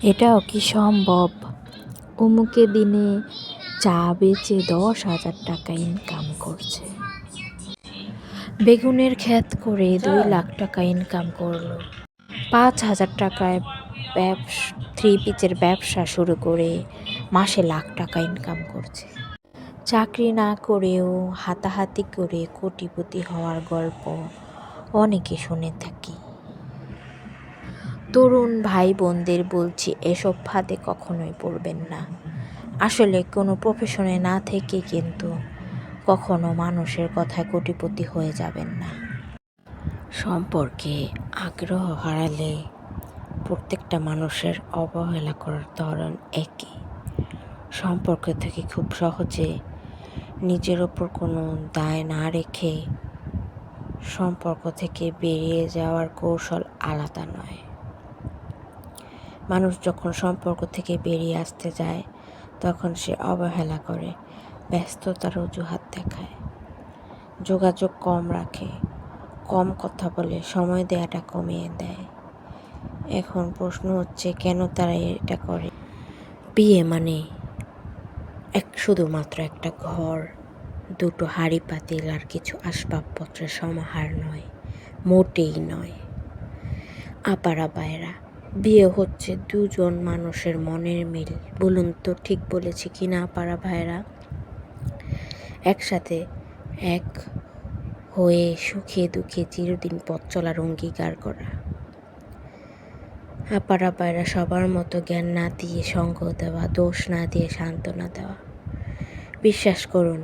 এটাও কি সম্ভব? অমুকে দিনে চা বেচে 10,000 টাকা ইনকাম করছে। বেগুনের ক্ষেত করে 2 লাখ টাকা ইনকাম করলো। 5,000 টাকায় থ্রি পিচের ব্যবসা শুরু করে মাসে লাখ টাকা ইনকাম করছে। চাকরি না করেও হাতাহাতি করে কোটিপতি হওয়ার গল্প অনেকে শুনে থাকি। তরুণ ভাই বোনদের বলছি, এসব ফাঁদে কখনোই পড়বেন না। আসলে কোনো প্রফেশনে না থেকে কিন্তু কখনো মানুষের কথায় কোটিপতি হয়ে যাবেন না। সম্পর্কে আগ্রহ হারালে প্রত্যেকটা মানুষের অবহেলা করার ধরন একই। সম্পর্ক থেকে খুব সহজে নিজের ওপর কোনো দায় না রেখে সম্পর্ক থেকে বেরিয়ে যাওয়ার কৌশল আলাদা নয়। মানুষ যখন সম্পর্ক থেকে বেরিয়ে আসতে যায় তখন সে অবহেলা করে, ব্যস্ততার অজুহাত দেখায়, যোগাযোগ কম রাখে, কম কথা বলে, সময় দেওয়াটা কমিয়ে দেয়। এখন প্রশ্ন হচ্ছে, কেন তারা এটা করে? বিয়ে মানে শুধুমাত্র একটা ঘর, দুটো হাঁড়ি পাতিল আর কিছু আসবাবপত্রের সমাহার নয়, মোটেই নয়। আপারা বায়রা, বিয়ে হচ্ছে দুজন মানুষের মনের মিল। বলুন তো ঠিক বলেছি কি না আপারা ভাইরা? একসাথে এক হয়ে সুখে দুঃখে চিরদিন পথ চলার অঙ্গীকার করা। আপারা বায়রা সবার মতো জ্ঞান না দিয়ে সঙ্গ দেওয়া, দোষ না দিয়ে সান্ত্বনা দেওয়া। বিশ্বাস করুন,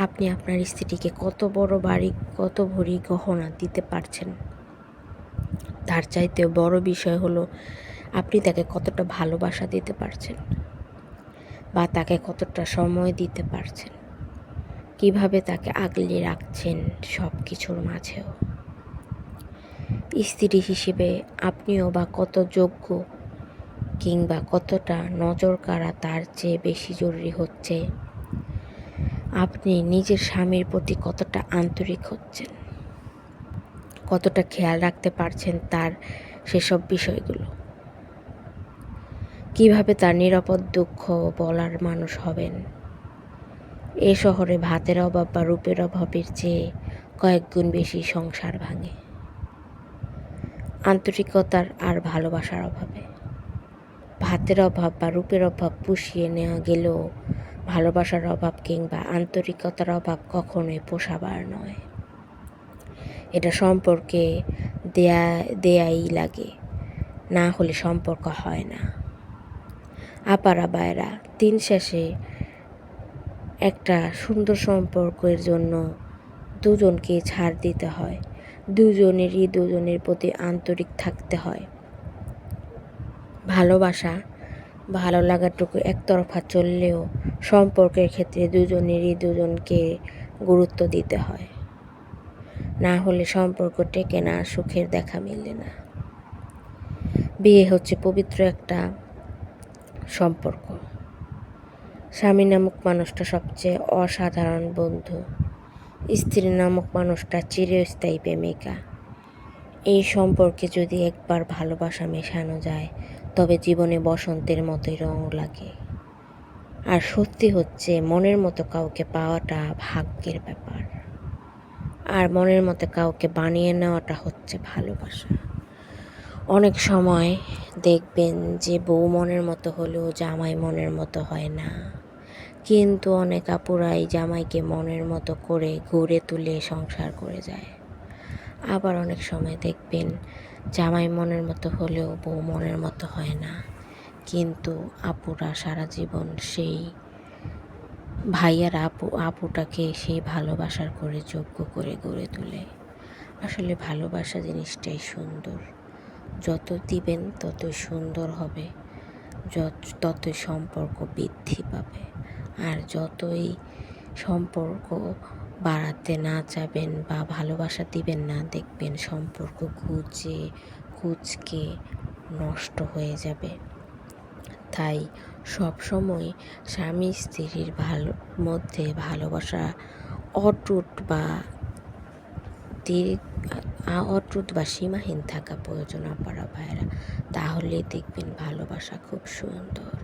আপনি আপনার স্ত্রীকে কত বড় বাড়ি, কত ভরি গহনা দিতে পারছেন, তার চাইতেও বড় বিষয় হলো আপনি তাকে কতটা ভালোবাসা দিতে পারছেন বা তাকে কতটা সময় দিতে পারছেন, কিভাবে তাকে আগলে রাখছেন সব কিছুর মাঝেও। স্ত্রী হিসেবে আপনিও বা কত যোগ্য কিংবা কতটা নজর কাড়া, তার চেয়ে বেশি জরুরি হচ্ছে আপনি নিজের স্বামীর প্রতি কতটা আন্তরিক হচ্ছেন, কতটা খেয়াল রাখতে পারছেন তার সেসব বিষয়গুলো, কিভাবে তার নিরাপদ দুঃখ বলার মানুষ হবেন। এ শহরে ভাতের অভাব বা রূপের অভাবের চেয়ে কয়েক গুণ বেশি সংসার ভাঙে আন্তরিকতার আর ভালোবাসার অভাবে। ভাতের অভাব বা রূপের অভাব পুষিয়ে নেওয়া গেলেও ভালোবাসার অভাব কিংবা আন্তরিকতার অভাব কখনোই পোষাবার নয়। এটা সম্পর্কে দেয়াই লাগে, না হলে সম্পর্ক হয় না। আপারা বায়রা, দিন শেষে একটা সুন্দর সম্পর্কের জন্য দুজনকে ছাড় দিতে হয়, দুজনেরই দুজনের প্রতি আন্তরিক থাকতে হয়। ভালোবাসা, ভালো লাগাটুকু একতরফা চললেও সম্পর্কের ক্ষেত্রে দুজনেরই দুজনকে গুরুত্ব দিতে হয়, না হলে সম্পর্ক টেকে না, সুখের দেখা মেলে না। বিয়ে হচ্ছে পবিত্র একটা সম্পর্ক। স্বামী নামক মানুষটা সবচেয়ে অসাধারণ বন্ধু, স্ত্রী নামক মানুষটা চিরস্থায়ী প্রেমিকা। এই সম্পর্কে যদি একবার ভালোবাসা মেশানো যায় তবে জীবনে বসন্তের মতোই রং লাগে। আর সত্যি হচ্ছে, মনের মতো কাউকে পাওয়াটা ভাগ্যের ব্যাপার, আর মনের মতো কাউকে বানিয়ে নেওয়াটা হচ্ছে ভালোবাসা। অনেক সময় দেখবেন যে বউ মনের মতো হলেও জামাই মনের মতো হয় না, কিন্তু অনেক আপুরাই জামাইকে মনের মতো করে গড়ে তুলে সংসার করে যায়। আবার অনেক সময় দেখবেন জামাই মনের মতো হলেও বউ মনের মতো হয় না, কিন্তু আপুরা সারা জীবন সেই ভাইয়ার আপুটাকে সেই ভালোবাসার করে যোগ্য করে গড়ে তোলে। আসলে ভালোবাসা জিনিসটাই সুন্দর, যত দিবেন ততই সুন্দর হবে, ততই সম্পর্ক বৃদ্ধি পাবে। আর যতই সম্পর্ক বাড়াতে না চাবেন বা ভালোবাসা দিবেন না, দেখবেন সম্পর্ক কুঁচকে নষ্ট হয়ে যাবে। তাই সবসময় স্বামী স্ত্রীর মধ্যে ভালোবাসা অটুট বা অটুট বা সীমাহীন থাকা প্রয়োজন আপারা ভাইয়েরা, তাহলেই দেখবেন ভালোবাসা খুব সুন্দর।